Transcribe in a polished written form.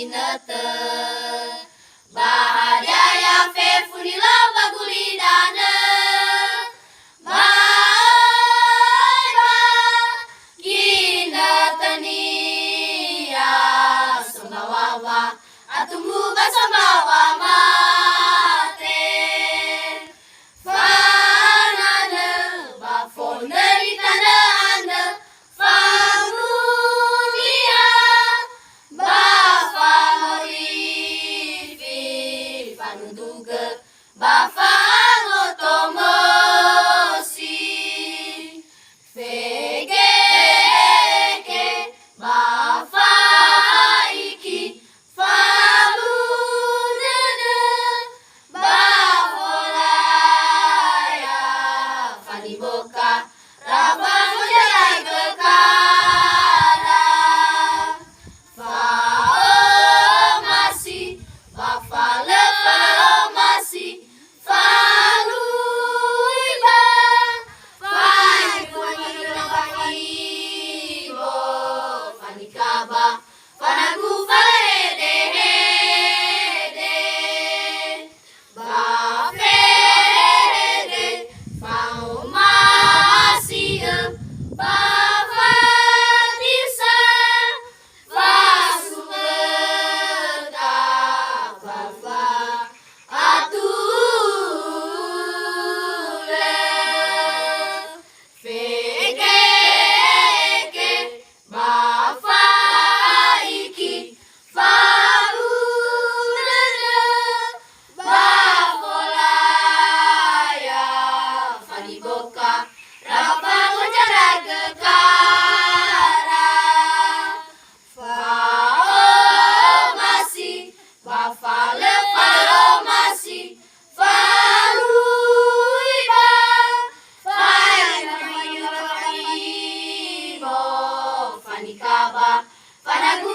inete bahaya fe funila bagulidana bye bye kinatania samawawa atumbu basamawa mate fanana bafona itana famulia bafamorifi fanuduga bafangotomosi fegeke bafaiki famudana bafolaya faniboka rabangojagekara faomasi bafale faomasi faluiba fanibo fanikaba fanagu falehedehede bafede faomasia bafatisa fasumeda bafa atule fegeke bafaiki faludana bafolaya faniboka rabangojagekara faomasi bafale faomasi faluiba fanibo fanikaba fanagu